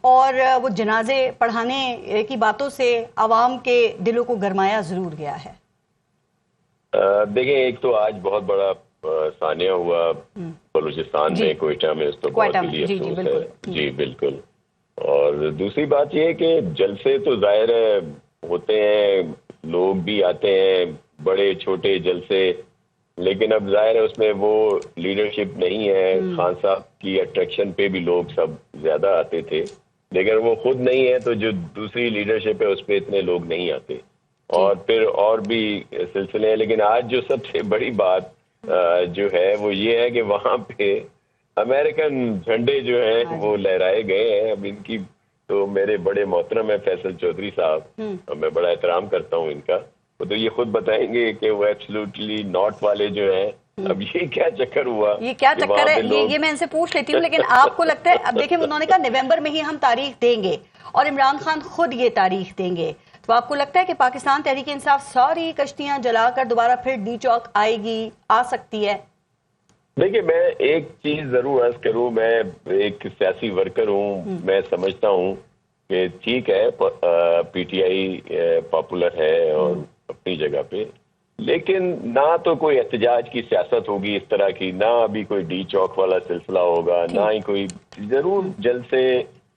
اور وہ جنازے پڑھانے کی باتوں سے عوام کے دلوں کو گرمایا ضرور گیا ہے؟ دیکھیں، ایک تو آج بہت بڑا ثانیہ ہوا بلوچستان میں، کوئٹہ میں، اس تو بہت ہی افسوس ہے. جی بالکل. اور دوسری بات یہ ہے کہ جلسے تو ظاہر ہے ہوتے ہیں، لوگ بھی آتے ہیں، بڑے چھوٹے جلسے، لیکن اب ظاہر ہے اس میں وہ لیڈرشپ نہیں ہے. خان صاحب کی اٹریکشن پہ بھی لوگ سب زیادہ آتے تھے، لیکن وہ خود نہیں ہے تو جو دوسری لیڈرشپ ہے اس پہ اتنے لوگ نہیں آتے. اور پھر اور بھی سلسلے ہیں. لیکن آج جو سب سے بڑی بات جو ہے وہ یہ ہے کہ وہاں پہ امریکن جھنڈے جو ہیں وہ لہرائے گئے ہیں. اب ان کی تو میرے بڑے محترم ہیں فیصل چودھری صاحب، میں بڑا احترام کرتا ہوں ان کا، وہ تو یہ خود بتائیں گے کہ وہ ایبسلیوٹلی ناٹ والے جو ہیں. اب یہ کیا چکر ہوا، یہ کیا چکر ہے، یہ میں ان سے پوچھ لیتی ہوں. لیکن آپ کو لگتا ہے، اب دیکھیں انہوں نے کہا نومبر میں ہی ہم تاریخ دیں گے اور عمران خان خود یہ تاریخ دیں گے، تو آپ کو لگتا ہے کہ پاکستان تحریک انصاف ساری کشتیاں جلا کر دوبارہ پھر ڈی چوک آئے گی، آ سکتی ہے؟ دیکھیے، میں ایک چیز ضرور عرض کروں، میں ایک سیاسی ورکر ہوں، میں سمجھتا ہوں کہ ٹھیک ہے پی ٹی آئی پاپولر ہے اور اپنی جگہ پہ، لیکن نہ تو کوئی احتجاج کی سیاست ہوگی اس طرح کی، نہ ابھی کوئی ڈی چوک والا سلسلہ ہوگا، نہ ہی کوئی، ضرور جلسے،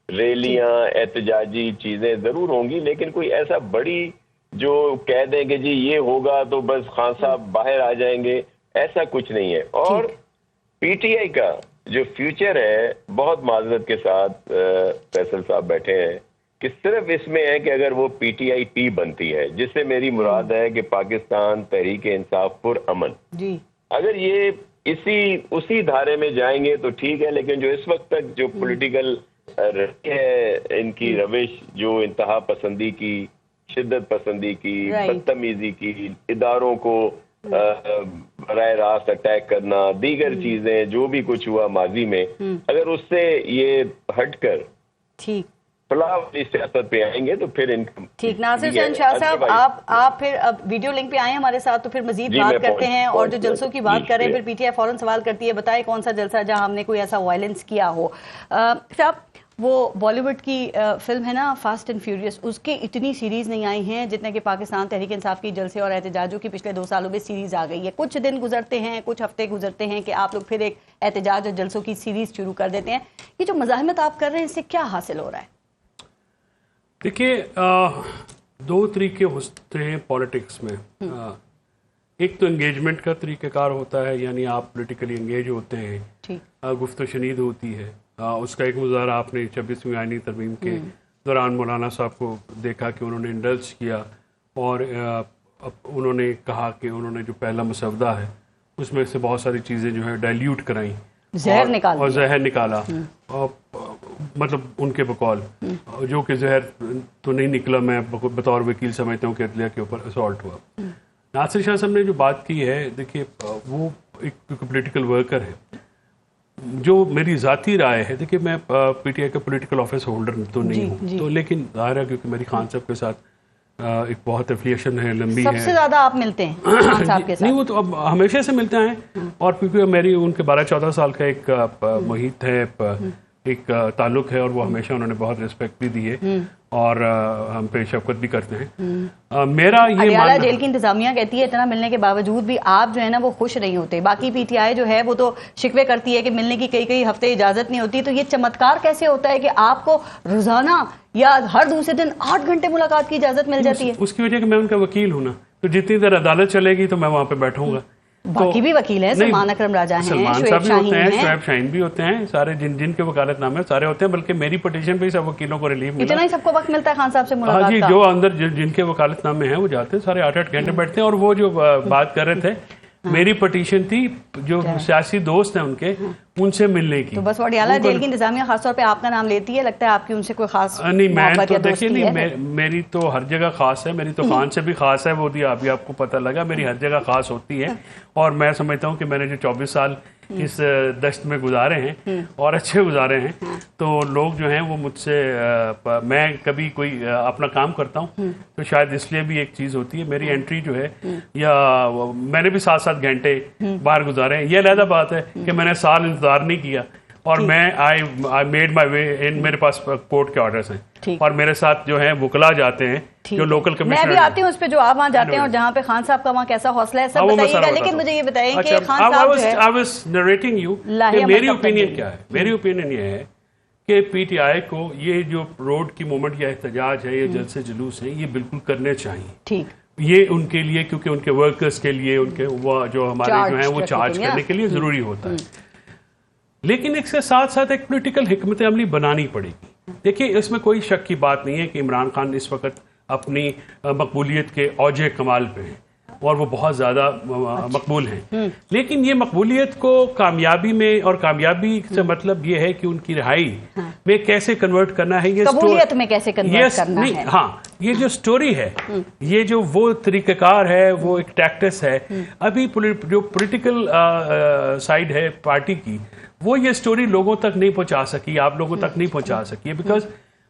ریلیاں، احتجاجی چیزیں ضرور ہوں گی، لیکن کوئی ایسا بڑی جو کہہ دیں کہ جی یہ ہوگا تو بس خان صاحب باہر آ جائیں گے، ایسا کچھ نہیں ہے. اور پی ٹی آئی کا جو فیوچر ہے، بہت معذرت کے ساتھ فیصل صاحب بیٹھے ہیں، کہ صرف اس میں ہے کہ اگر وہ پی ٹی آئی پی بنتی ہے، جس سے میری مراد ہے کہ پاکستان تحریک انصاف پر امن، اگر یہ اسی دھارے میں جائیں گے تو ٹھیک ہے. لیکن جو اس وقت تک جو پولیٹیکل ہے، ان کی روش جو انتہا پسندی کی، شدت پسندی کی، بدتمیزی کی، اداروں کو براہ راست اٹیک کرنا، دیگر چیزیں جو بھی کچھ ہوا ماضی میں، اگر اس سے یہ ہٹ کر فلاح والی سیاست پہ آئیں گے تو پھر ان ٹھیک. ناصر حسین شاہ صاحب، آپ پھر اب ویڈیو لنک پہ آئے ہمارے ساتھ، تو پھر مزید بات کرتے ہیں. اور جو جلسوں کی بات کریں، پھر پی ٹی آئی فوراً سوال کرتی ہے بتائیں کون سا جلسہ جہاں ہم نے کوئی ایسا وائلنس کیا ہو. صاحب، وہ بالی ووڈ کی فلم ہے نا فاسٹ اینڈ فیوریس، اس کے اتنی سیریز نہیں آئی ہیں جتنے کہ پاکستان تحریک انصاف کی جلسے اور احتجاجوں کی پچھلے 2 سالوں میں سیریز آ گئی ہے. کچھ دن گزرتے ہیں، کچھ ہفتے گزرتے ہیں کہ آپ لوگ پھر ایک احتجاج اور جلسوں کی سیریز شروع کر دیتے ہیں. یہ جو مزاحمت آپ کر رہے ہیں، اس سے کیا حاصل ہو رہا ہے؟ دیکھیے، 2 طریقے ہوتے ہیں پالیٹکس میں. ایک تو انگیجمنٹ کا طریقہ کار ہوتا ہے، یعنی آپ پولیٹیکلی انگیج ہوتے ہیں، گفت و شنید ہوتی ہے. اس کا ایک مظاہرہ آپ نے 26ویں آئینی ترمیم کے دوران مولانا صاحب کو دیکھا کہ انہوں نے انڈلج کیا، اور انہوں نے کہا کہ انہوں نے جو پہلا مسودہ ہے اس میں سے بہت ساری چیزیں جو ہے ڈائلیوٹ کرائیں، اور زہر نکالا، مطلب ان کے بقول، جو کہ زہر تو نہیں نکلا، میں بطور وکیل سمجھتا ہوں کہ عدلیہ کے اوپر اسالٹ ہوا. ناصر شاہ صاحب نے جو بات کی ہے، دیکھیے وہ ایک پولیٹیکل ورکر ہے. جو میری ذاتی رائے ہے، دیکھیے میں پی ٹی آئی کا پولیٹیکل آفس ہولڈر تو نہیں ہوں، تو لیکن ظاہر ہے کیونکہ میری خان صاحب کے ساتھ ایک بہت افیلیشن ہے، لمبی ہے. سب سے زیادہ آپ ملتے ہیں خان صاحب کے ساتھ؟ نہیں، وہ تو اب ہمیشہ سے ملتے ہیں، اور کیونکہ میری ان کے 12-14 سال کا ایک محیط ہے، ایک تعلق ہے، اور وہ ہمیشہ انہوں نے بہت رسپیکٹ بھی دی ہے اور ہم پہ شفقت بھی کرتے ہیں. میرا یہ عدالت جیل کی انتظامیہ کہتی ہے اتنا ملنے کے باوجود بھی آپ جو ہے نا وہ خوش نہیں ہوتے. باقی پی ٹی آئی جو ہے وہ تو شکوے کرتی ہے کہ ملنے کی کئی ہفتے اجازت نہیں ہوتی. تو یہ چمتکار کیسے ہوتا ہے کہ آپ کو روزانہ یا ہر دوسرے دن 8 گھنٹے ملاقات کی اجازت مل جاتی ہے؟ اس کی وجہ کہ میں ان کا وکیل ہوں نا، تو جتنی دیر عدالت چلے گی تو میں وہاں پہ بیٹھوں گا. باقی بھی وکیل ہیں، سلمان اکرم راجہ ہیں، سلمان صاحب بھی ہوتے ہیں، شعیب شاہین بھی ہوتے ہیں، سارے جن کے وکالت نامے سارے ہوتے ہیں. بلکہ میری پٹیشن پہ ہی سب وکیلوں کو ریلیف ملا. اتنا ہی سب کو وقت ملتا ہے خان صاحب سے ملاقات کا؟ جی، جو اندر جن کے وکالت نامے ہیں وہ جاتے ہیں، سارے 8-8 گھنٹے بیٹھتے ہیں. اور وہ جو بات کر رہے تھے، میری پٹیشن تھی جو سیاسی دوست ہیں ان کے، ان سے ملنے کی. تو بس وڈیالہ جیل کی انتظامیہ خاص طور پہ آپ کا نام لیتی ہے، لگتا ہے آپ کی ان سے کوئی خاص نہیں. میں محبت تو یا دوستی ہے؟ دیکھیے، میری تو ہر جگہ خاص ہے، میری تو خان سے بھی خاص ہے، وہ ابھی آپ کو پتہ لگا. میری ہر جگہ خاص ہوتی ہے، اور میں سمجھتا ہوں کہ میں نے جو 24 سال اس دشت میں گزارے ہیں اور اچھے گزارے ہیں، تو لوگ جو ہیں وہ مجھ سے، میں کبھی کوئی اپنا کام کرتا ہوں تو شاید اس لیے بھی ایک چیز ہوتی ہے. میری انٹری جو ہے، یا میں نے بھی 7-7 گھنٹے باہر گزارے ہیں. یہ علیحدہ بات ہے کہ میں نے سال انتظار نہیں کیا، اور میں I made my way in, میرے پاس کورٹ کے آرڈرز ہیں اور میرے ساتھ جو ہیں وکلا جاتے ہیں جو لوکل کمشنر. میں بھی آتی ہوں اس پہ جو آپ وہاں جاتے ہیں اور جہاں پہ خان صاحب کا وہاں کیسا حوصلہ ہے سب بتائیے گا, لیکن مجھے یہ بتائیں کہ خان صاحب جو ہے I was narrating you کہ میری اوپینین کیا ہے. میری اوپینین یہ ہے کہ پی ٹی آئی کو یہ جو روڈ کی موومنٹ یا احتجاج ہے, یہ جلسے جلوس ہیں, یہ بالکل کرنے چاہیے. ٹھیک, یہ ان کے لیے, کیونکہ ان کے ورکرز کے لیے, ان کے جو ہمارے جو ہیں وہ چارج کرنے کے لیے ضروری ہوتا ہے. لیکن اس کے ساتھ ساتھ ایک پولیٹیکل حکمت عملی بنانی پڑے گی. دیکھیے اس میں کوئی شک کی بات نہیں ہے کہ عمران خان اس وقت اپنی مقبولیت کے اوج کمال پہ ہیں اور وہ بہت زیادہ مقبول ہیں. لیکن یہ مقبولیت کو کامیابی میں, اور کامیابی سے مطلب یہ ہے کہ ان کی رہائی میں کیسے کنورٹ کرنا ہے, یہ قبولیت میں کیسے کنورٹ کرنا ہے. ہاں, یہ جو سٹوری ہے, یہ جو وہ طریقہ کار ہے, وہ ایک ٹیکٹس ہے. ابھی جو پولیٹیکل سائڈ ہے پارٹی کی, وہ یہ سٹوری لوگوں تک نہیں پہنچا سکی, آپ لوگوں تک نہیں پہنچا سکی, بیکاز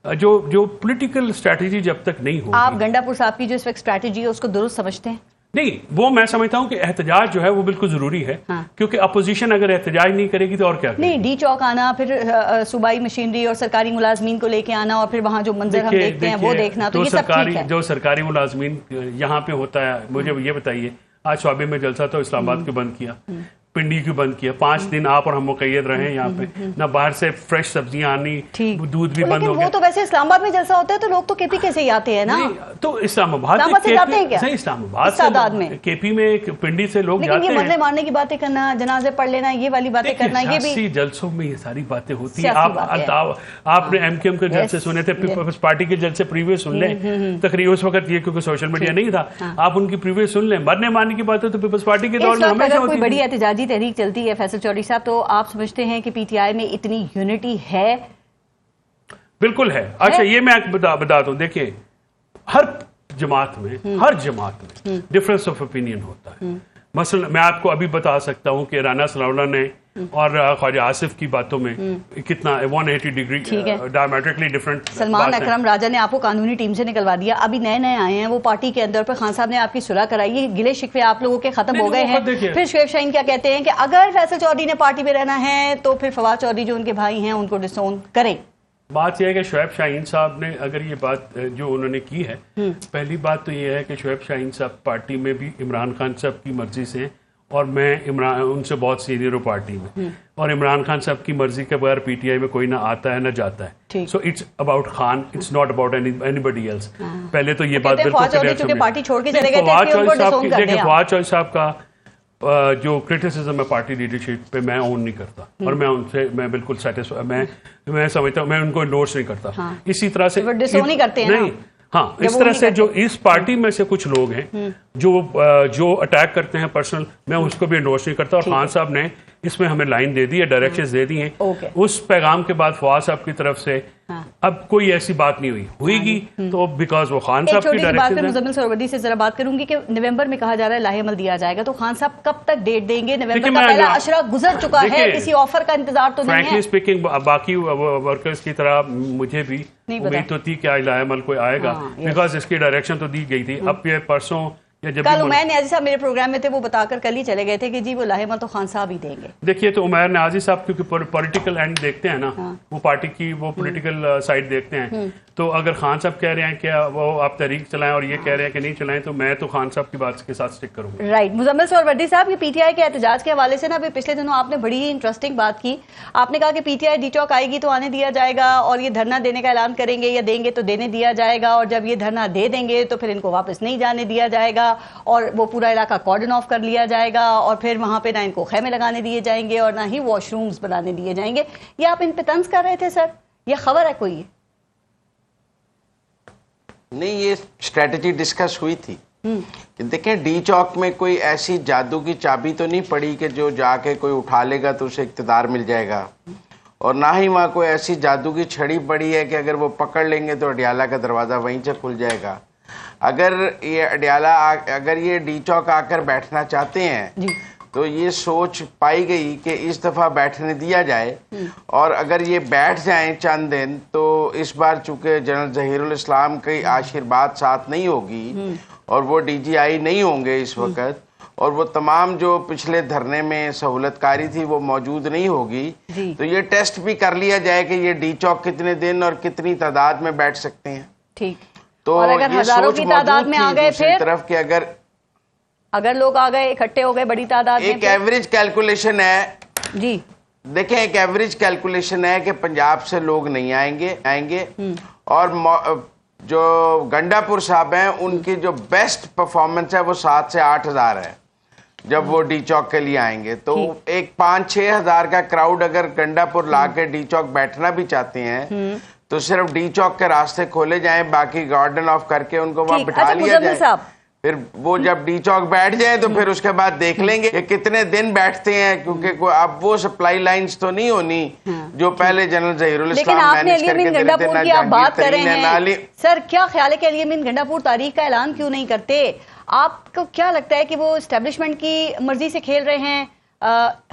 جو پولیٹیکل اسٹریٹجی جب تک نہیں ہوگی. آپ گنڈا پور صاحب کی جو اس وقت اسٹریٹجی ہے اس کو درست سمجھتے ہیں؟ نہیں, وہ میں سمجھتا ہوں کہ احتجاج جو ہے وہ بالکل ضروری ہے, کیونکہ اپوزیشن اگر احتجاج نہیں کرے گی تو اور کیا کرے گی. نہیں, ڈی چوک آنا, پھر صوبائی مشینری اور سرکاری ملازمین کو لے کے آنا, اور پھر وہاں جو منظر ہم دیکھتے ہیں وہ دیکھنا, تو یہ سب ٹھیک ہے. جو سرکاری ملازمین یہاں پہ ہوتا ہے, مجھے یہ بتائیے, آج شعبے میں جلسہ تو اسلام آباد کو بند کیا, پنڈی کو بند کیا, 5 دن آپ اور ہم مقید رہے یہاں پہ, نہ باہر سے فریش سبزیاں آنی, دودھ بھی بند ہو گیا. وہ تو ویسے اسلام آباد میں جلسہ ہوتا ہے تو لوگ تو کے پی کے سے ہی آتے ہیں نا. تو اسلام آباد سے جاتے ہیں کیا؟ اسلام آباد میں, کے پی میں, پنڈی سے لوگ جاتے ہیں. لیکن یہ مرنے مارنے کی باتیں کرنا, جنازے پڑھ لینا, یہ والی باتیں کرنا, یہ بھی جلسوں میں یہ ساری باتیں ہوتی ہیں. آپ نے ایم کیو ایم کے جلسے سنے تھے, پیپلز پارٹی کے جلسے پریویس سن لیں تقریبا اس وقت, یہ کیونکہ سوشل میڈیا نہیں تھا, آپ ان کی پریویس سن لیں. مرنے مارنے کی باتیں تو پیپلز پارٹی کے دور میں ہمیشہ ہوتی ہیں. کوئی بڑی احتجاجی تحریک چلتی ہے فیصل چودھری صاحب, تو آپ سمجھتے ہیں کہ پی ٹی آئی میں اتنی یونٹی ہے؟ بالکل ہے. اچھا, یہ میں بتا دوں, دیکھیں ہر جماعت میں ڈفرنس آف اوپینین ہوتا ہے. مثلا میں آپ کو ابھی بتا سکتا ہوں کہ رانا ثناء اللہ نے اور خواجہ آصف کی باتوں میں کتنا 180 ڈگری ڈائمیٹرکلی ڈفرنٹ. سلمان اکرم راجہ نے آپ کو قانونی ٹیم سے نکلوا دیا, ابھی نئے آئے ہیں وہ پارٹی کے اندر, پر خان صاحب نے آپ کی صلح کرائی ہے, گلے شکوے آپ لوگوں کے ختم ہو گئے ہیں. پھر شعیب شاہین کیا کہتے ہیں کہ اگر فیصل چودھری نے پارٹی میں رہنا ہے تو پھر فواد چودھری جو ان کے بھائی ہیں ان کو ڈسون کریں. بات یہ ہے کہ شعیب شاہین صاحب نے اگر یہ بات جو انہوں نے کی ہے, پہلی بات تو یہ ہے کہ شعیب شاہین صاحب پارٹی میں بھی عمران خان صاحب کی مرضی سے, اور میں ان سے بہت سینئر ہوں پارٹی میں, اور عمران خان صاحب کی مرضی کے بغیر پی ٹی آئی میں کوئی نہ آتا ہے نہ جاتا ہے. So it's about Khan, it's not about anybody else. پہلے تو یہ بات بالکل پارٹی چھوڑ کے چلے گئے تھے. دیکھیں فواد چودھری صاحب کا جو کرٹیسزم ہے پارٹی لیڈرشپ پہ, میں اون نہیں کرتا, اور میں ان سے میں بالکل سیٹسفائی, میں سمجھتا ہوں, میں ان کو انڈورس نہیں کرتا. اسی طرح سے نہیں, ہاں, اس طرح سے جو اس پارٹی میں سے کچھ لوگ ہیں جو اٹیک کرتے ہیں پرسنل, میں اس کو بھی انڈورس نہیں کرتا. اور خان صاحب نے اس میں ہمیں لائن دے دی ہے, ڈائریکشنز دے دی ہیں. اس پیغام کے بعد فواد صاحب کی طرف سے اب کوئی ایسی بات نہیں ہوئی گی, تو بیکاز وہ خان صاحب کی ڈائریکشن ہے. مزمل سہروردی سے ذرا بات کروں گی کہ نومبر میں کہا جا رہا ہے لاہے عمل دیا جائے گا, تو خان صاحب کب تک ڈیٹ دیں گے؟ نومبر کا پہلا اشرہ گزر چکا ہے, کسی آفر کا انتظار تو نہیں ہے. فرینکلی اسپیکنگ باقی ورکرز کی طرح مجھے بھی امید تو تھی کہ آج لاہے عمل کوئی آئے گا, بیکاز اس کی ڈائریکشن تو دی گئی تھی. اب یہ پرسوں کل عمیر نیازی صاحب میرے پروگرام میں تھے, وہ بتا کر کل ہی چلے گئے تھے کہ جی وہ لاہے عمل تو خان صاحب ہی دیں گے. دیکھیے, تو عمیر نیازی صاحب کیونکہ پولیٹیکل اینڈ دیکھتے ہیں نا, وہ پارٹی کی وہ پولیٹیکل سائڈ دیکھتے ہیں, تو اگر خان صاحب کہہ رہے ہیں کہ وہ آپ تحریک چلائیں اور یہ کہہ رہے ہیں کہ نہیں چلائیں, تو میں تو خان صاحب کی بات کے ساتھ اسٹک کروں گا. رائٹ. مزمل سہروردی صاحب, یہ پی ٹی آئی کے احتجاج کے حوالے سے نا پچھلے دنوں آپ نے بڑی ہی انٹرسٹنگ بات کی. آپ نے کہا کہ پی ٹی آئی ڈی چوک آئے گی تو آنے دیا جائے گا, اور یہ دھرنا دینے کا اعلان کریں گے یا دیں گے تو دینے دیا جائے گا, اور جب یہ دھرنا دے دیں گے تو پھر ان کو واپس نہیں جانے دیا جائے گا, اور وہ پورا علاقہ کارڈن آف کر لیا جائے گا, اور پھر وہاں پہ نہ ان کو خیمے لگانے دیے جائیں گے اور نہ ہی واش رومز بنانے دیے جائیں گے. یہ آپ ان پہ طنز کر رہے تھے سر, یہ خبر ہے کوئی؟ نہیں, یہ اسٹریٹجی ڈسکس ہوئی تھی. دیکھیں, ڈی چوک میں کوئی ایسی جادو کی چابی تو نہیں پڑی کہ جو جا کے کوئی اٹھا لے گا تو اسے اقتدار مل جائے گا, اور نہ ہی وہاں کوئی ایسی جادو کی چھڑی پڑی ہے کہ اگر وہ پکڑ لیں گے تو اڈیالہ کا دروازہ وہیں سے کھل جائے گا. اگر یہ ڈی چوک آ کر بیٹھنا چاہتے ہیں تو یہ سوچ پائی گئی کہ اس دفعہ بیٹھنے دیا جائے, اور اگر یہ بیٹھ جائیں چند دن تو اس بار چونکہ جنرل ظہیر الاسلام کی آشیرواد ساتھ نہیں ہوگی اور وہ ڈی جی آئی نہیں ہوں گے اس وقت, اور وہ تمام جو پچھلے دھرنے میں سہولت کاری تھی وہ موجود نہیں ہوگی تو یہ ٹیسٹ بھی کر لیا جائے کہ یہ ڈی چوک کتنے دن اور کتنی تعداد میں بیٹھ سکتے ہیں. ٹھیک. تو اور اگر ہزاروں کی تعداد میں آ گئے پھر طرف کہ اگر لوگ آ گئے اکٹھے ہو گئے بڑی تعداد میں, ایک ایوریج کیلکولیشن ہے جی دیکھیں, ایک ایوریج کیلکولیشن ہے کہ پنجاب سے لوگ نہیں آئیں گے اور جو گنڈا پور صاحب ہیں ان کی جو بیسٹ پرفارمنس ہے وہ 7 سے 8 ہزار ہے جب وہ ڈی چوک کے لیے آئیں گے. تو ایک 5-6 ہزار کا کراؤڈ اگر گنڈا پور لا کے ڈی چوک بیٹھنا بھی چاہتے ہیں تو صرف ڈی چوک کے راستے کھولے جائیں, باقی گارڈن آف کر کے ان کو وہاں بٹھا لیا جائے. پھر وہ جب ڈی چوک بیٹھ جائیں تو پھر اس کے بعد دیکھ لیں گے کہ کتنے دن بیٹھتے ہیں, کیونکہ اب وہ سپلائی لائنز تو نہیں ہونی جو پہلے جنرل ظہیر الاسلام مینج کر کے دیتے تھے. آپ بات کر رہے ہیں سر, کیا خیال ہے کہ علی امین گنڈا پور تاریخ کا اعلان کیوں نہیں کرتے؟ آپ کو کیا لگتا ہے کہ وہ اسٹیبلشمنٹ کی مرضی سے کھیل رہے ہیں,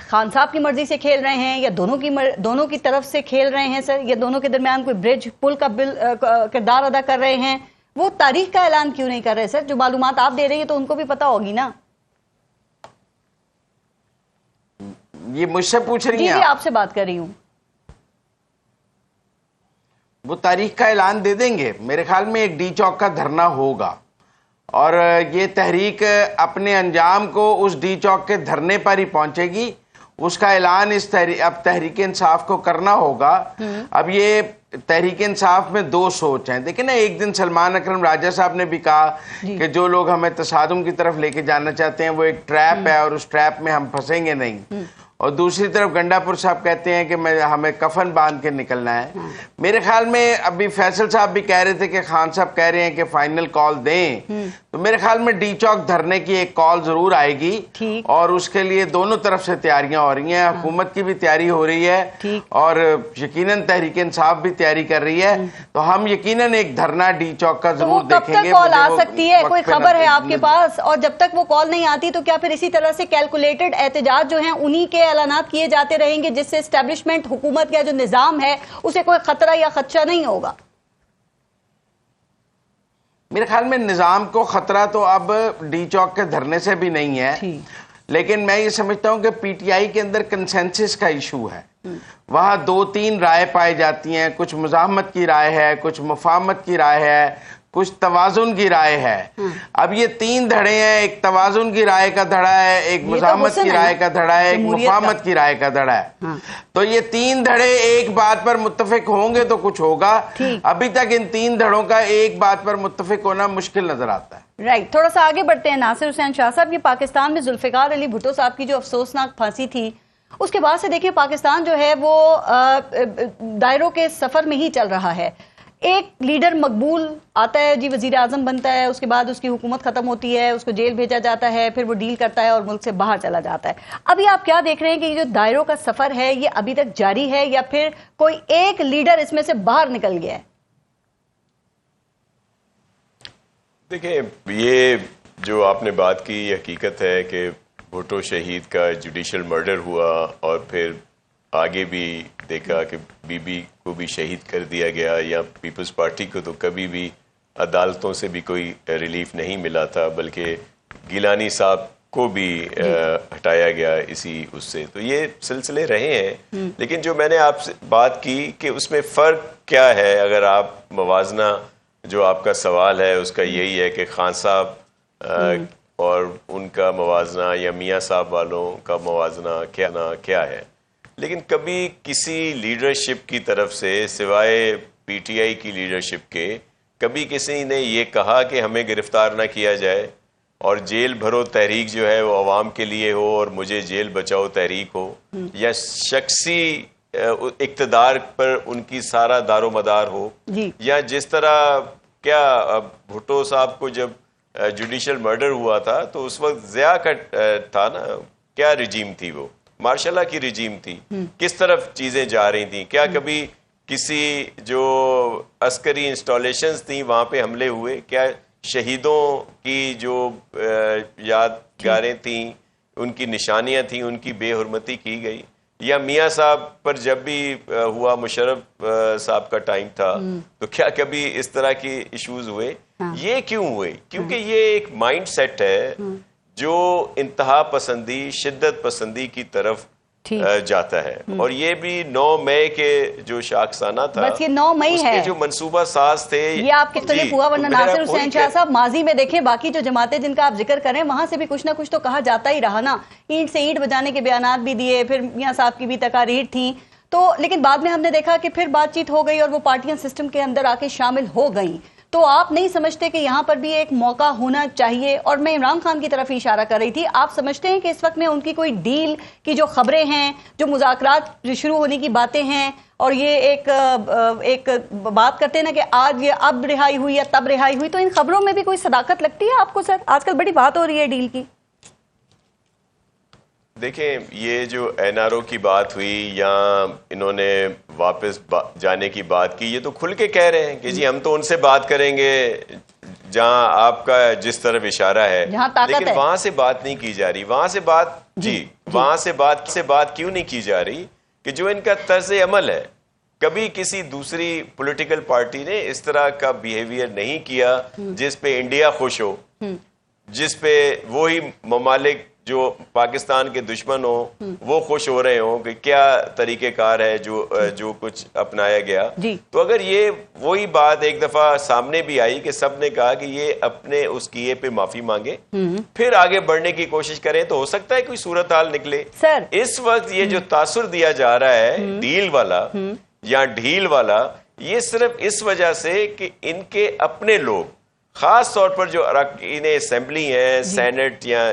خان صاحب کی مرضی سے کھیل رہے ہیں, یا دونوں کی طرف سے کھیل رہے ہیں سر, یا دونوں کے درمیان کوئی برج پل کا کردار ادا کر رہے ہیں؟ وہ تاریخ کا اعلان کیوں نہیں کر رہے سر؟ جو معلومات آپ دے رہے ہیں تو ان کو بھی پتا ہوگی نا. یہ مجھ سے پوچھ رہی ہیں؟ جی آپ سے بات کر رہی ہوں. وہ تاریخ کا اعلان دے دیں گے. میرے خیال میں ایک ڈی چوک کا دھرنا ہوگا اور یہ تحریک اپنے انجام کو اس ڈی چوک کے دھرنے پر ہی پہنچے گی. اس کا اعلان اب تحریک انصاف کو کرنا ہوگا. اب یہ تحریک انصاف میں 2 سوچ ہیں. دیکھیں نا, ایک دن سلمان اکرم راجہ صاحب نے بھی کہا کہ جو لوگ ہمیں تصادم کی طرف لے کے جانا چاہتے ہیں وہ ایک ٹریپ ہے اور اس ٹریپ میں ہم پھنسیں گے نہیں. اور دوسری طرف گنڈا پور صاحب کہتے ہیں کہ ہمیں کفن باندھ کے نکلنا ہے. میرے خیال میں ابھی فیصل صاحب بھی کہہ رہے تھے کہ خان صاحب کہہ رہے ہیں کہ فائنل کال دیں, تو میرے خیال میں ڈی چوک دھرنے کی ایک کال ضرور آئے گی اور اس کے لیے دونوں طرف سے تیاریاں ہو رہی ہیں. حکومت کی بھی تیاری ہو رہی ہے اور یقیناً تحریک انصاف بھی تیاری کر رہی ہے. تو ہم یقیناً ایک دھرنا ڈی چوک کا ضرور دیکھیں گے. کال آ سکتی ہے, کوئی خبر ہے آپ کے پاس؟ اور جب تک وہ کال نہیں آتی تو کیا پھر اسی طرح سے کیلکولیٹڈ احتجاج جو ہیں انہی کے اعلانات کیے جاتے رہیں گے جس سے اسٹیبلشمنٹ حکومت کا جو نظام ہے اسے کوئی خطرہ یا خدشہ نہیں ہوگا؟ میرے خیال میں نظام کو خطرہ تو اب ڈی چوک کے دھرنے سے بھی نہیں ہے, لیکن میں یہ سمجھتا ہوں کہ پی ٹی آئی کے اندر کنسنسس کا ایشو ہے. وہاں 2-3 رائے پائی جاتی ہیں, کچھ مزاحمت کی رائے ہے, کچھ مفاہمت کی رائے ہے, کچھ توازن کی رائے ہے. اب یہ 3 دھڑے ہیں, ایک توازن کی رائے کا دھڑا ہے, ایک مزاحمت کی رائے کا دھڑا ہے, ایک مفاہمت کی رائے کا دھڑا ہے. تو یہ 3 دھڑے ایک بات پر متفق ہوں گے تو کچھ ہوگا. ابھی تک ان 3 دھڑوں کا ایک بات پر متفق ہونا مشکل نظر آتا ہے. رائٹ, تھوڑا سا آگے بڑھتے ہیں. ناصر حسین شاہ صاحب, یہ پاکستان میں ذوالفقار علی بھٹو صاحب کی جو افسوسناک پھانسی تھی اس کے بعد سے دیکھیں پاکستان جو ہے وہ دائروں کے سفر میں ہی چل رہا ہے. ایک لیڈر مقبول آتا ہے جی, وزیر اعظم بنتا ہے, اس کے بعد اس کی حکومت ختم ہوتی ہے, اس کو جیل بھیجا جاتا ہے, پھر وہ ڈیل کرتا ہے اور ملک سے باہر چلا جاتا ہے. ابھی آپ کیا دیکھ رہے ہیں کہ یہ جو دائروں کا سفر ہے یہ ابھی تک جاری ہے یا پھر کوئی ایک لیڈر اس میں سے باہر نکل گیا ہے؟ دیکھیں, یہ جو آپ نے بات کی یہ حقیقت ہے کہ بھٹو شہید کا جوڈیشل مرڈر ہوا اور پھر آگے بھی دیکھا کہ بی بی کو بھی شہید کر دیا گیا, یا پیپلز پارٹی کو تو کبھی بھی عدالتوں سے بھی کوئی ریلیف نہیں ملا تھا, بلکہ گیلانی صاحب کو بھی ہٹایا گیا اسی اس سے. تو یہ سلسلے رہے ہیں, لیکن جو میں نے آپ سے بات کی کہ اس میں فرق کیا ہے, اگر آپ موازنہ جو آپ کا سوال ہے اس کا یہی ہے کہ خان صاحب اور ان کا موازنہ یا میاں صاحب والوں کا موازنہ کیا ہے. لیکن کبھی کسی لیڈرشپ کی طرف سے سوائے پی ٹی آئی کی لیڈرشپ کے کبھی کسی نے یہ کہا کہ ہمیں گرفتار نہ کیا جائے اور جیل بھرو تحریک جو ہے وہ عوام کے لیے ہو اور مجھے جیل بچاؤ تحریک ہو, یا شخصی اقتدار پر ان کی سارا دار و مدار ہو, یا جس طرح کیا بھٹو صاحب کو جب جوڈیشل مرڈر ہوا تھا تو اس وقت ضیاء کا تھا نا, کیا رجیم تھی, وہ مارشل اللہ کی رجیم تھی, کس طرف چیزیں جا رہی تھیں, کیا کبھی کسی جو عسکری انسٹالیشنز تھیں وہاں پہ حملے ہوئے, کیا شہیدوں کی جو یادگاریں تھیں ان کی نشانیاں تھیں ان کی بے حرمتی کی گئی, یا میاں صاحب پر جب بھی ہوا مشرف صاحب کا ٹائم تھا تو کیا کبھی اس طرح کی ایشوز ہوئے؟ یہ کیوں ہوئے؟ کیونکہ یہ ایک مائنڈ سیٹ ہے جو انتہا پسندی شدت پسندی کی طرف جاتا ہے. اور یہ بھی 9 مئی کے جو شاخسانہ تھا, بس یہ 9 مئی ہے جو منصوبہ ساز تھے, یہ آپ کختلف ہوا. ورنہ ناصر حسین شاہ صاحب ماضی میں دیکھیں باقی جو جماعتیں جن کا آپ ذکر کریں وہاں سے بھی کچھ نہ کچھ تو کہا جاتا ہی رہا نا, اینٹ سے اینٹ بجانے کے بیانات بھی دیے, پھر میاں صاحب کی بھی تقاریر تھیں, تو لیکن بعد میں ہم نے دیکھا کہ پھر بات چیت ہو گئی اور وہ پارٹیاں سسٹم کے اندر آ کے شامل ہو گئیں. تو آپ نہیں سمجھتے کہ یہاں پر بھی ایک موقع ہونا چاہیے؟ اور میں عمران خان کی طرف ہی اشارہ کر رہی تھی, آپ سمجھتے ہیں کہ اس وقت میں ان کی کوئی ڈیل کی جو خبریں ہیں, جو مذاکرات شروع ہونے کی باتیں ہیں, اور یہ ایک بات کرتے ہیں نا کہ آج یہ اب رہائی ہوئی یا تب رہائی ہوئی, تو ان خبروں میں بھی کوئی صداقت لگتی ہے آپ کو سر؟ آج کل بڑی بات ہو رہی ہے ڈیل کی. دیکھیں, یہ جو NRO کی بات ہوئی یا انہوں نے واپس جانے کی بات کی, یہ تو کھل کے کہہ رہے ہیں کہ جی ہم تو ان سے بات کریں گے جہاں آپ کا جس طرف اشارہ ہے, لیکن وہاں سے بات نہیں کی جا رہی. وہاں سے بات وہاں سے بات کیوں نہیں کی جا رہی کہ جو ان کا طرز عمل ہے, کبھی کسی دوسری پولیٹیکل پارٹی نے اس طرح کا بیہیویئر نہیں کیا جس پہ انڈیا خوش ہو, جس پہ وہی ممالک جو پاکستان کے دشمن ہوں وہ خوش ہو رہے ہوں کہ کیا طریقہ کار ہے جو کچھ اپنایا گیا. تو اگر یہ وہی بات ایک دفعہ سامنے بھی آئی کہ سب نے کہا کہ یہ اپنے اس کیے پہ معافی مانگے, پھر آگے بڑھنے کی کوشش کریں, تو ہو سکتا ہے کوئی صورتحال نکلے. اس وقت یہ جو تاثر دیا جا رہا ہے ڈیل والا یا ڈھیل والا, یہ صرف اس وجہ سے کہ ان کے اپنے لوگ, خاص طور پر جو اراکین اسمبلی ہیں, سینٹ یا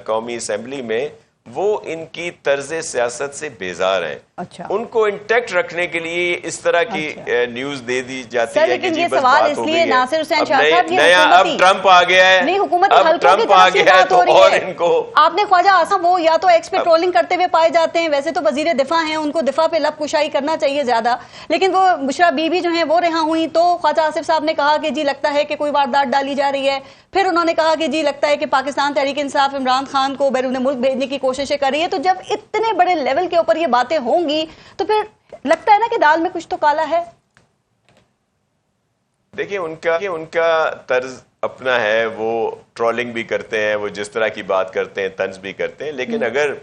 قومی اسمبلی میں, وہ ان کی طرز سیاست سے بیزار ہیں. ان کو انٹیکٹ رکھنے کے لیے اس طرح کی نیوز دے دی جاتی ہے کہ جی بس بات ہو گئی ہے, نیا اب ٹرمپ آ گیا ہے, اب ٹرمپ آ گیا ہے, تو اور ان کو آپ نے خواجہ اعظم وہ یا تو ایکس پیٹرولنگ کرتے ہوئے پائے جاتے ہیں, ویسے تو وزیر دفاع ہیں, ان کو دفاع پہ لب کشائی کرنا چاہیے زیادہ, لیکن وہ بشرا بی بی جو ہیں وہ رہا ہوئی, تو خواجہ آصف صاحب نے کہا کہ جی لگتا ہے کہ کوئی واردات ڈالی جا رہی ہے. پھر انہوں نے کہا کہ جی لگتا ہے کہ پاکستان تحریک انصاف عمران خان کو بیرون ملک بھیجنے کی کوششیں کر رہی ہے. تو جب اتنے بڑے لیول کے اوپر یہ باتیں ہوں گی تو پھر لگتا ہے نا کہ دال میں کچھ تو کالا ہے. دیکھیں, ان کا طرز اپنا ہے, وہ ٹرولنگ بھی کرتے ہیں, وہ جس طرح کی بات کرتے ہیں طنز بھی کرتے ہیں, لیکن اگر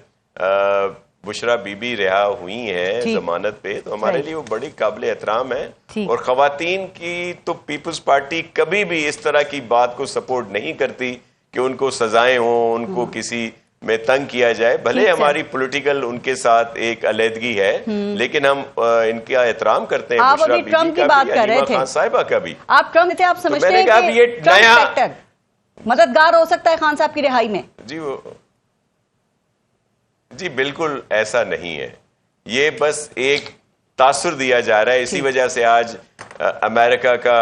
بشرا بی بی رہا ہوئی ہیں ضمانت پہ, تو ہمارے لیے وہ بڑی قابل احترام ہے. اور خواتین کی تو پیپلز پارٹی کبھی بھی اس طرح کی بات کو سپورٹ نہیں کرتی کہ ان کو سزائیں ہوں, ان کو کسی میں تنگ کیا جائے. بھلے ہماری پولیٹیکل ان کے ساتھ ایک علیحدگی ہے, لیکن ہم ان کا احترام کرتے ہیں. آپ ابھی ٹرمپ کی بات کر رہے تھے, خان صاحبہ کا بھی آپ ٹرمپ تھے, آپ سمجھتے ہیں کہ یہ نیا مددگار ہو سکتا ہے خان صاحب کی رہائی میں؟ جی بالکل ایسا نہیں ہے, یہ بس ایک تاثر دیا جا رہا ہے. اسی وجہ سے آج امریکہ کا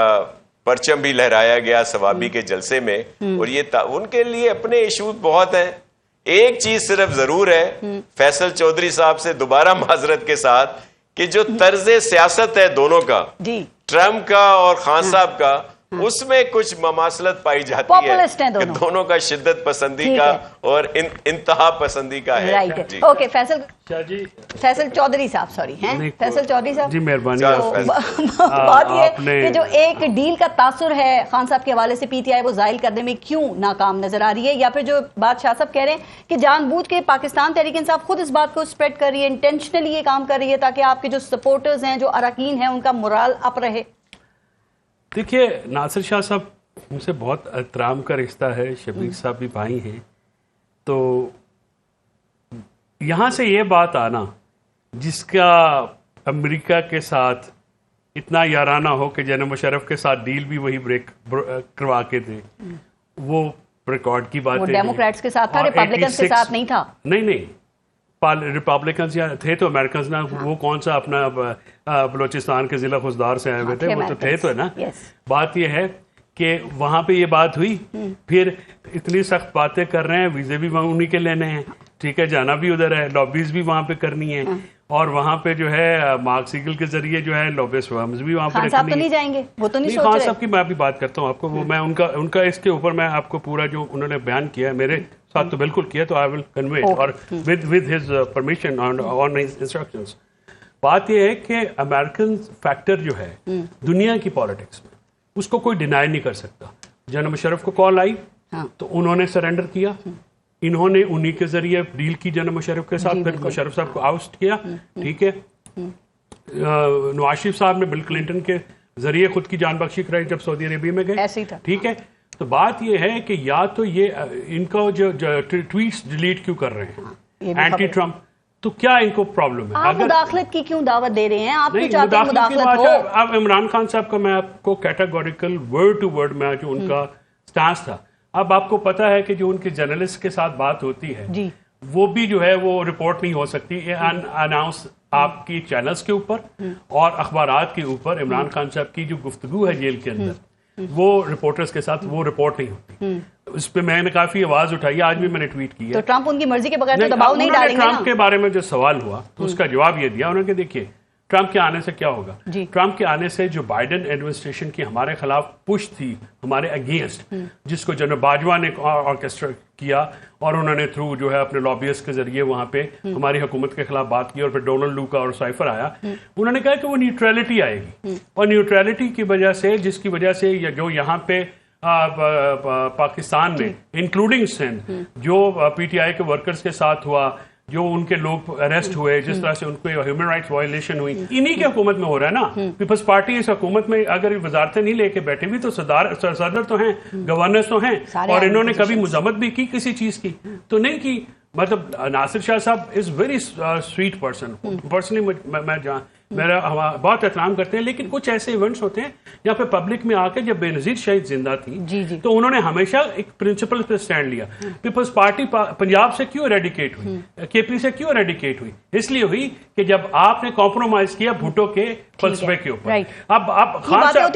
پرچم بھی لہرایا گیا ثوابی کے جلسے میں, اور یہ ان کے لیے اپنے ایشوز بہت ہیں. ایک چیز صرف ضرور ہے فیصل چودھری صاحب سے دوبارہ معذرت کے ساتھ, کہ جو طرز سیاست ہے دونوں کا, ٹرمپ کا اور خان صاحب کا, اس میں کچھ مماثلت پائی جاتی ہے کہ دونوں کا شدت پسندی کا اور انتہا پسندی کا ہے. اوکے, فیصل چودھری صاحب, سوری ہیں فیصل چودھری صاحب جی, مہربانی. بات یہ کہ جو ایک ڈیل کا تاثر ہے خان صاحب کے حوالے سے PTI وہ زائل کرنے میں کیوں ناکام نظر آ رہی ہے, یا پھر جو بات شاہ صاحب کہہ رہے ہیں کہ جان بوجھ کے پاکستان تحریک انصاف خود اس بات کو اسپریڈ کر رہی ہے, انٹینشنلی یہ کام کر رہی ہے تاکہ آپ کے جو سپورٹرز ہیں, جو اراکین ہیں, ان کا مورال اپ رہے. دیکھیے, ناصر شاہ صاحب ان سے بہت احترام کا رشتہ ہے, شبیر صاحب بھی بھائی ہیں, تو یہاں سے یہ بات آنا جس کا امریکہ کے ساتھ اتنا یارانہ ہو کہ جناب مشرف کے ساتھ ڈیل بھی وہی بریک کروا کے تھے, وہ ریکارڈ کی بات ہے. ڈیموکریٹس کے ساتھ تھا, ریپبلکنز کے ساتھ نہیں تھا. نہیں, ریپبلکنز یا تھے تو امریکنز نا, وہ کون سا اپنا بلوچستان کے ضلع خزدار سے آئے ہوئے تھے, وہ تو تھے تو نا. بات یہ ہے کہ وہاں پہ یہ بات ہوئی, پھر اتنی سخت باتیں کر رہے ہیں, ویزے بھی وہاں انہی کے لینے ہیں, ٹھیک ہے, جانا بھی ادھر ہے, لابیز بھی وہاں پہ کرنی ہے, اور وہاں پہ جو ہے مارک سیگل کے ذریعے جو ہے لابیز فرمز بھی وہاں پہ خان صاحب تو نہیں جائیں گے, وہ تو نہیں سوچ رہے. خان صاحب کی میں بھی بات کرتا ہوں آپ کو, وہ میں ان کا اس کے اوپر میں آپ کو پورا جو انہوں نے بیان کیا ہے میرے ساتھ تو بالکل کیا, تو آئی ول کنوے اور with his permission on his instructions. بات یہ ہے کہ امریکن فیکٹر جو ہے دنیا کی پالیٹکس میں, اس کو کوئی ڈینائی نہیں کر سکتا. جناب مشرف کو کال آئی تو انہوں نے سرنڈر کیا, انہوں نے انہی کے ذریعے ڈیل کی جناب مشرف کے ساتھ, پھر مشرف صاحب کو آؤسٹ کیا, ٹھیک ہے. نواز شریف صاحب نے بل کلنٹن کے ذریعے خود کی جان بخشی کرائی جب سعودی عربیہ میں گئے, ایسے ہی تھا, ٹھیک ہے. تو بات یہ ہے کہ یا تو یہ ان کا جو ٹویٹس ڈیلیٹ کیوں کر رہے ہیں اینٹی ٹرمپ, تو کیا ان کو پرابلم ہے؟ آپ مداخلت کی کیوں دعوت دے رہے ہیں؟ آپ کیوں چاہتے ہیں مداخلت ہو؟ اب عمران خان صاحب کا میں آپ کو کیٹاگوریکل ورڈ ٹو ورڈ میں جو ان کا سٹانس تھا, اب آپ کو پتا ہے کہ جو ان کے جرنلسٹ کے ساتھ بات ہوتی ہے وہ بھی جو ہے وہ رپورٹ نہیں ہو سکتی اناؤنس آپ کی چینلز کے اوپر اور اخبارات کے اوپر. عمران خان صاحب کی جو گفتگو ہے جیل کے اندر وہ رپورٹرز کے ساتھ وہ رپورٹ نہیں ہوتی. اس پہ میں نے کافی آواز اٹھائی, آج بھی میں نے ٹویٹ کی ہے. تو ٹرمپ ان کی مرضی کے بغیر تو دباؤ نہیں ڈالیں گے. ٹرمپ کے بارے میں جو سوال ہوا تو اس کا جواب یہ دیا انہوں نے کہ دیکھیے ٹرمپ کے آنے سے کیا ہوگا. ٹرمپ کے آنے سے جو بائیڈن ایڈمنسٹریشن کی ہمارے خلاف پش تھی, ہمارے اگینسٹ, جس کو جنرل باجوہ نے آرکیسٹر کیا اور انہوں نے تھرو جو ہے اپنے لابیس کے ذریعے وہاں پہ ہماری حکومت کے خلاف بات کی, اور پھر ڈونلڈ لوکا اور سائفر آیا, انہوں نے کہا کہ وہ نیوٹرلٹی آئے گی, اور نیوٹرلٹی کی وجہ سے, جس کی وجہ سے جو یہاں پہ پاکستان میں انکلوڈنگ سندھ جو پی ٹی آئی کے ورکرز کے ساتھ ہوا, جو ان کے لوگ اریسٹ ہوئے, جس طرح سے ان کو ہیومن رائٹس وائلیشن ہوئی, انہی کی حکومت میں ہو رہا ہے نا. پیپلز پارٹی اس حکومت میں اگر وزارتیں نہیں لے کے بیٹھے ہوئی تو صدر تو ہیں, گورنر تو ہیں, اور انہوں نے کبھی مذمت بھی کی کسی چیز کی تو نہیں کی. مطلب ناصر شاہ صاحب is very sweet person, personally میں میرا بہت احترام کرتے ہیں, لیکن کچھ ایسے ایونٹس ہوتے ہیں جہاں پہ پبلک میں آ کے, جب بے نظیر شہید زندہ تھی تو انہوں نے ہمیشہ ایک پرنسپل پہ سٹینڈ لیا. پیپلز پارٹی پنجاب سے کیوں ایریڈیکیٹ ہوئی, کے پی سے کیوں ایریڈیکیٹ ہوئی, اس لیے ہوئی کہ جب آپ نے کمپرومائز کیا بھٹو کے فلسفے کے اوپر. اب خان صاحب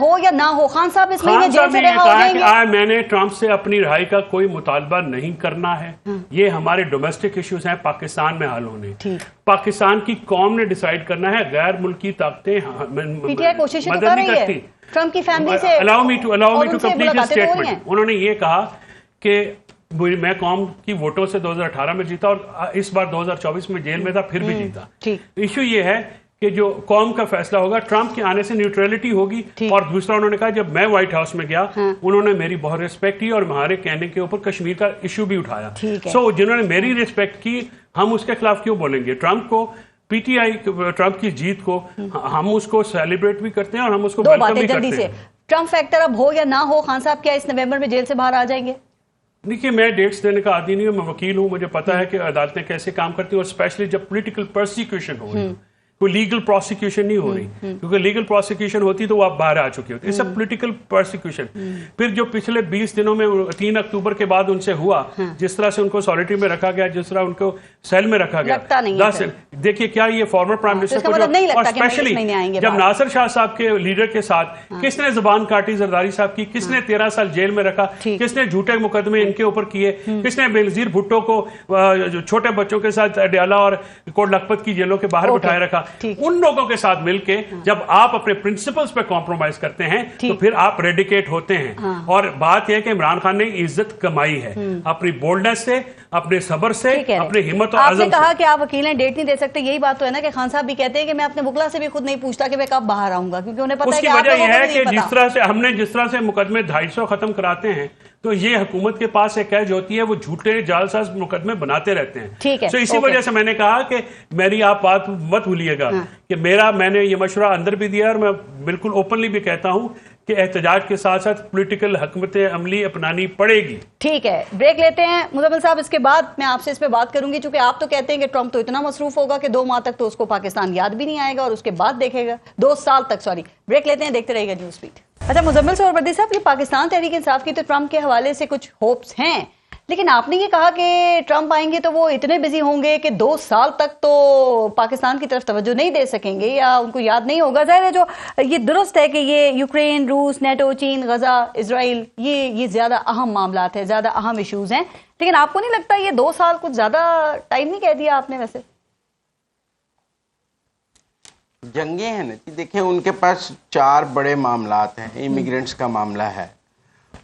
ہو یا نہ ہو, خان صاحب اس مہینے جیل سے رہا ہو جائیں گے. میں نے ٹرمپ سے اپنی رہائی کا کوئی مطالبہ نہیں کرنا ہے, یہ ہمارے ڈومیسٹک ایشوز ہیں, پاکستان میں حل ہونے, پاکستان کی قوم نے ڈیسائیڈ کرنا ہے, غیر ملکی طاقتیں پی ٹی آئی کوشش تو کر رہی ہے ٹرمپ کی فیملی سے. allow me to complete this statement. انہوں نے یہ کہا کہ میں قوم کی ووٹوں سے 2018 میں جیتا اور اس بار 2024 میں جیل میں تھا, پھر بھی جیتا. ایشو یہ ہے کہ جو قوم کا فیصلہ ہوگا, ٹرمپ کے آنے سے نیوٹرلٹی ہوگی. اور دوسرا انہوں نے کہا جب میں وائٹ ہاؤس میں گیا انہوں نے میری بہت ریسپیکٹ کی اور ہمارے کہنے کے اوپر کشمیر کا ایشو بھی اٹھایا. سو جنہوں نے میری ریسپیکٹ کی, ہم اس کے خلاف کیوں بولیں گے؟ ٹرمپ کو, پی ٹی آئی ٹرمپ کی جیت کو ہم اس کو سیلیبریٹ بھی کرتے ہیں اور ہم اس کو ویلکم بھی کرتے ہیں. ٹرمپ فیکٹر اب ہو یا نہ ہو, خان صاحب کیا اس نومبر میں جیل سے باہر آ جائیں گے؟ دیکھیے میں ڈیٹس دینے کا عادی نہیں ہوں, میں وکیل ہوں, مجھے پتا ہے کہ عدالتیں کیسے کام کرتی ہیں, اور اسپیشلی جب پولیٹیکل پرسیکیوشن ہو رہی, کوئی لیگل پروسیکیوشن نہیں ہو رہی, کیونکہ لیگل پروسیکیوشن ہوتی تو وہ آپ باہر آ چکے ہوتے. اس پولیٹیکل پرسیکیوشن پھر جو پچھلے 20 دنوں میں 3 اکتوبر کے بعد ان سے ہوا, جس طرح سے ان کو سالیٹری میں رکھا گیا, جس طرح ان کو سیل میں رکھا گیا, دیکھیے کیا یہ فارمر پرائم منسٹر کو, اور اسپیشلی جب ناصر شاہ صاحب کے لیڈر کے ساتھ کس نے زبان کاٹی زرداری صاحب کی, کس نے 13 سال جیل میں رکھا, کس نے جھوٹے مقدمے ان کے اوپر کیے, کس نے بے نظیر بھٹو کو چھوٹے بچوں کے ساتھ ڈیالہ اور کوٹ لکھپت کی جیلوں کے باہر بٹھائے رکھا, ان لوگوں کے ساتھ مل کے جب آپ اپنے پرنسپلز پہ کمپرومائز کرتے ہیں تو پھر آپ ریڈیکیٹ ہوتے ہیں. اور بات یہ ہے کہ عمران خان نے عزت کمائی ہے اپنی بولڈنس سے, اپنے صبر سے, اپنے ہمت اور عزم سے. آپ نے کہا کہ آپ وکیل ہیں, ڈیٹ نہیں دے سکتے, یہی بات تو ہے نا کہ خان صاحب بھی کہتے ہیں کہ میں اپنے وکلا سے بھی خود نہیں پوچھتا کہ میں کب باہر آؤں گا, کیونکہ انہیں پتہ ہے کہ اس کی وجہ یہ ہے کہ جس طرح سے مقدمے 250 ختم کراتے ہیں تو یہ حکومت کے پاس ایک ایج ہوتی ہے, وہ جھوٹے جعل ساز مقدمے بناتے رہتے ہیں. تو اسی وجہ سے میں نے کہا کہ میری آپ بات مت بھولیے گا کہ میں نے یہ مشورہ اندر بھی دیا, اور میں بالکل اوپنلی بھی کہتا ہوں کہ احتجاج کے ساتھ ساتھ پولیٹیکل حکمت عملی اپنانی پڑے گی. ٹھیک ہے, بریک لیتے ہیں مزمل صاحب, اس کے بعد میں آپ سے اس پہ بات کروں گی, چونکہ آپ تو کہتے ہیں کہ ٹرمپ تو اتنا مصروف ہوگا کہ 2 ماہ تک تو اس کو پاکستان یاد بھی نہیں آئے گا, اور اس کے بعد دیکھے گا 2 سال تک. بریک لیتے ہیں, دیکھتے رہیے گا نیوز بیٹ. اچھا مزمل سہروردی صاحب, یہ پاکستان تحریک انصاف کی تو ٹرمپ کے حوالے سے کچھ ہوپس ہیں, لیکن آپ نے یہ کہا کہ ٹرمپ آئیں گے تو وہ اتنے بزی ہوں گے کہ 2 سال تک تو پاکستان کی طرف توجہ نہیں دے سکیں گے یا ان کو یاد نہیں ہوگا. ظاہر ہے جو یہ درست ہے کہ یہ یوکرین, روس, نیٹو, چین, غزہ, اسرائیل, یہ زیادہ اہم معاملات ہیں, زیادہ اہم ایشوز ہیں, لیکن آپ کو نہیں لگتا یہ 2 سال کچھ زیادہ ٹائم نہیں کہہ دیا آپ نے؟ ویسے جنگیں ہیں نا, دیکھیں ان کے پاس 4 بڑے معاملات ہیں. امیگرینٹس کا معاملہ ہے,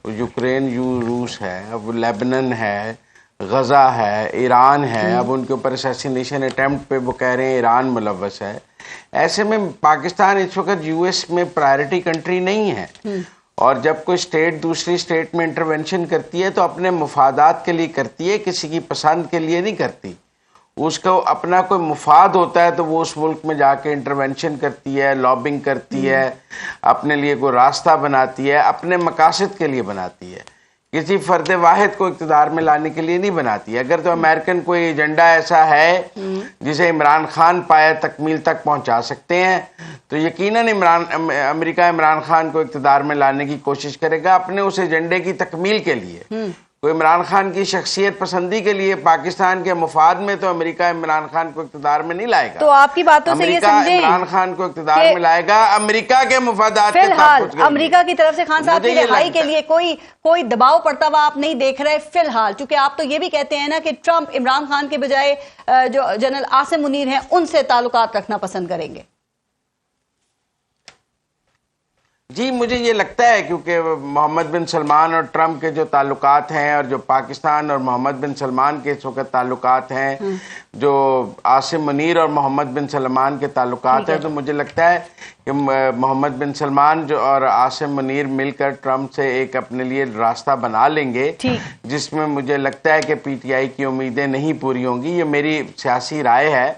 یوکرین, روس ہے, اب لیبنن ہے, غزہ ہے, ایران ہے, اب ان کے اوپر اسیسینیشن اٹیمپٹ پہ وہ کہہ رہے ہیں ایران ملوث ہے. ایسے میں پاکستان اس وقت US میں پرائرٹی کنٹری نہیں ہے, اور جب کوئی اسٹیٹ دوسری اسٹیٹ میں انٹرونشن کرتی ہے تو اپنے مفادات کے لیے کرتی ہے, کسی کی پسند کے لیے نہیں کرتی. اس کو اپنا کوئی مفاد ہوتا ہے تو وہ اس ملک میں جا کے انٹرونشن کرتی ہے, لابنگ کرتی ہے, اپنے لیے کوئی راستہ بناتی ہے, اپنے مقاصد کے لیے بناتی ہے, کسی فرد واحد کو اقتدار میں لانے کے لیے نہیں بناتی. اگر تو امریکن کوئی ایجنڈا ایسا ہے جسے عمران خان پایا تکمیل تک پہنچا سکتے ہیں تو یقیناً امریکہ عمران خان کو اقتدار میں لانے کی کوشش کرے گا اپنے اس ایجنڈے کی تکمیل کے لیے. کوئی عمران خان کی شخصیت پسندی کے لیے پاکستان کے مفاد میں تو امریکہ عمران خان کو اقتدار میں نہیں لائے گا. تو آپ کی باتوں سے یہ سمجھیں امریکہ عمران خان کو اقتدار میں لائے گا امریکہ کے مفادات فی الحال امریکہ کی طرف سے خان صاحب کی رہائی کے لیے کوئی دباؤ پڑتا ہوا آپ نہیں دیکھ رہے فی الحال, چونکہ آپ تو یہ بھی کہتے ہیں نا کہ ٹرمپ عمران خان کے بجائے جو جنرل عاصم منیر ہیں ان سے تعلقات رکھنا پسند کریں گے. جی مجھے یہ لگتا ہے کیونکہ محمد بن سلمان اور ٹرمپ کے جو تعلقات ہیں اور جو پاکستان اور محمد بن سلمان کے اس وقت تعلقات ہیں, جو عاصم منیر اور محمد بن سلمان کے تعلقات ہیں, تو مجھے لگتا ہے کہ محمد بن سلمان جو اور عاصم منیر مل کر ٹرمپ سے ایک اپنے لیے راستہ بنا لیں گے جس میں مجھے لگتا ہے کہ پی ٹی آئی کی امیدیں نہیں پوری ہوں گی. یہ میری سیاسی رائے ہے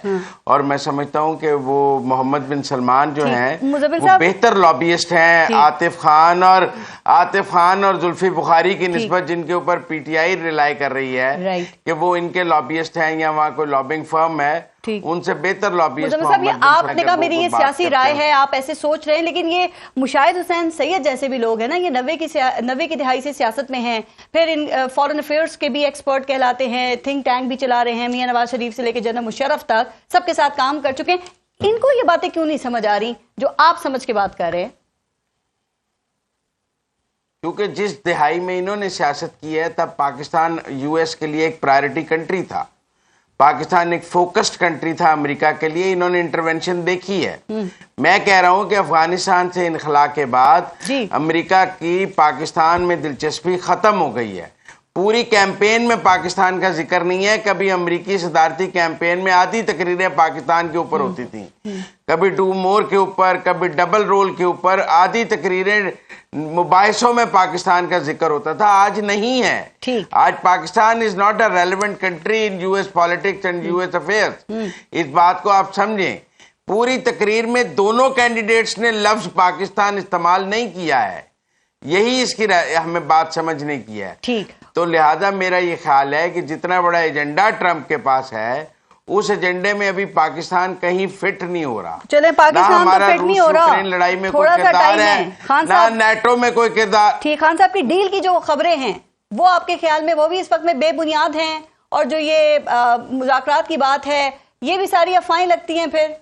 اور میں سمجھتا ہوں کہ وہ محمد بن سلمان جو ہیں وہ بہتر لابیسٹ ہیں عاطف خان اور زلفی بخاری کی نسبت جن کے اوپر پی ٹی آئی ریلائی کر رہی ہے کہ وہ ان کے لابیسٹ ہیں یا وہاں کوئی لابنگ فرم ہے, ان سے بہتر لابیسٹ. آپ نے کہا میری یہ سیاسی رائے ہے, آپ ایسے سوچ رہے ہیں, لیکن یہ مشاہد حسین سید جیسے بھی لوگ ہیں نا, یہ 90 کی دہائی سے سیاست میں ہیں, پھر ان فورن افیئرس کے بھی ایکسپرٹ کہلاتے ہیں, تھنک ٹینک بھی چلا رہے ہیں, میاں نواز شریف سے لے کے جنرل مشرف تک سب کے ساتھ کام کر چکے ہیں. ان کو یہ باتیں کیوں نہیں سمجھ آ رہی جو آپ سمجھ کے بات کر رہے ہیں؟ کیونکہ جس دہائی میں انہوں نے سیاست کی ہے تب پاکستان یو ایس کے لیے ایک پرائرٹی کنٹری تھا, پاکستان ایک فوکسڈ کنٹری تھا امریکہ کے لیے, انہوں نے انٹرونشن دیکھی ہے. میں کہہ رہا ہوں کہ افغانستان سے انخلا کے بعد امریکہ کی پاکستان میں دلچسپی ختم ہو گئی ہے. پوری کیمپین میں پاکستان کا ذکر نہیں ہے, کبھی امریکی صدارتی کیمپین میں آدھی تقریریں پاکستان کے اوپر ہوتی تھیں, کبھی ڈو مور کے اوپر, کبھی ڈبل رول کے اوپر, آدھی تقریریں مباحثوں میں پاکستان کا ذکر ہوتا تھا. آج نہیں ہے. آج Pakistan is not a relevant country in U S politics and U S affairs. اس بات کو آپ سمجھیں. پوری تقریر میں دونوں کینڈیڈیٹس نے لفظ پاکستان استعمال نہیں کیا ہے, یہی اس کی ہمیں بات سمجھنے کی ہے. تو لہذا میرا یہ خیال ہے کہ جتنا بڑا ایجنڈا ٹرمپ کے پاس ہے اس ایجنڈے میں ابھی پاکستان کہیں فٹ نہیں ہو رہا. چلے پاکستان تو فٹ نہیں ہو رہا, لڑائی میں کوئی کردار ہے نہ نیٹو میں کوئی کردار. ٹھیک, خان صاحب کی ڈیل کی جو خبریں ہیں وہ آپ کے خیال میں وہ بھی اس وقت میں بے بنیاد ہیں, اور جو یہ مذاکرات کی بات ہے یہ بھی ساری افواہیں لگتی ہیں؟ پھر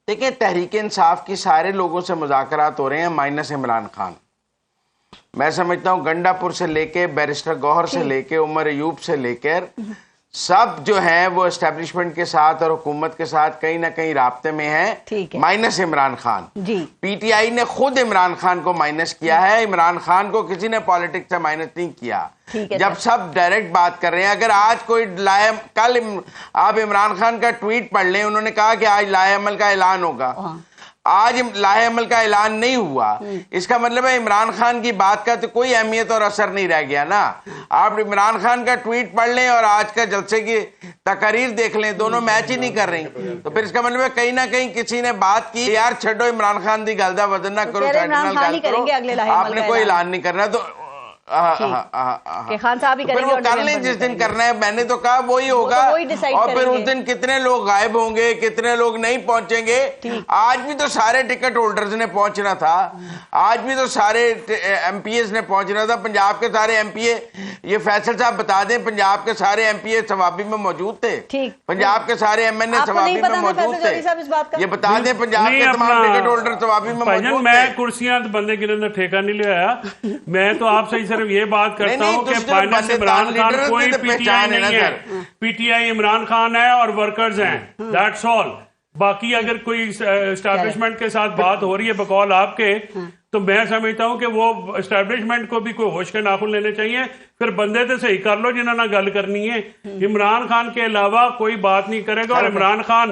دیکھیں تحریک انصاف کی سارے لوگوں سے مذاکرات ہو رہے ہیں مائنس عمران خان. میں سمجھتا ہوں گنڈا پور سے لے کے بیرسٹر گوہر سے لے کے عمر ایوب سے لے کر سب جو ہیں وہ اسٹیبلشمنٹ کے ساتھ اور حکومت کے ساتھ کہیں نہ کہیں رابطے میں ہیں minus Imran Khan. P T I نے خود عمران خان کو مائنس کیا ہے, عمران خان کو کسی نے پالیٹکس سے مائنس نہیں کیا. جب سب ڈائریکٹ بات کر رہے ہیں, اگر آج کوئی کل آپ عمران خان کا ٹویٹ پڑھ لیں, انہوں نے کہا کہ آج لائحہ عمل کا اعلان ہوگا, آج لائحہ عمل کا اعلان نہیں ہوا, اس کا مطلب ہے عمران خان کی بات کا تو کوئی اہمیت اور اثر نہیں رہ گیا نا. آپ عمران خان کا ٹویٹ پڑھ لیں اور آج کا جلسے کی تقاریر دیکھ لیں, دونوں میچ ہی نہیں کر رہی. تو پھر اس کا مطلب ہے کہیں نہ کہیں کسی نے بات کی یار چھڈو عمران خان دی گل دا وزن نہ کرو, آپ نے کوئی اعلان نہیں کرنا. تو خان صاحب پھر وہ کر لیں جس دن کرنا ہے. میں نے تو کہا وہی ہوگا, اور پھر اس دن کتنے لوگ غائب ہوں گے, کتنے لوگ نہیں پہنچیں گے. آج بھی تو سارے ٹکٹ ہولڈرز نے پہنچنا تھا, آج بھی تو سارے ایم پی ایز نے پہنچنا تھا. پنجاب کے سارے ایم پی اے, یہ فیصل صاحب بتا دیں, پنجاب کے سارے ایم پی اے ثوابی میں موجود تھے, پنجاب کے سارے ایم این اے ثوابی میں موجود تھے. یہ بتا دیں پنجاب کے تمام ٹکٹ ہولڈر ثوابی میں موجود تھے. میں کرسیاں بندے کے اندر ٹھیکہ نہیں لے آیا, میں تو آپ سے صرف یہ بات کرتا ہوں کہ فائنل عمران خان کوئی پی ٹی آئی نہیں ہے, P T I Imran Khan ہے اور ورکرز ہیں, دیٹس آل. باقی اگر کوئی اسٹیبلشمنٹ کے ساتھ بات ہو رہی ہے بقول آپ کے, تو میں سمجھتا ہوں کہ وہ اسٹیبلشمنٹ کو بھی کوئی ہوش کے ناخن لینے چاہیے. پھر بندے تو صحیح کر لو جنہوں نے گل کرنی ہے. عمران خان کے علاوہ کوئی بات نہیں کرے گا, اور عمران خان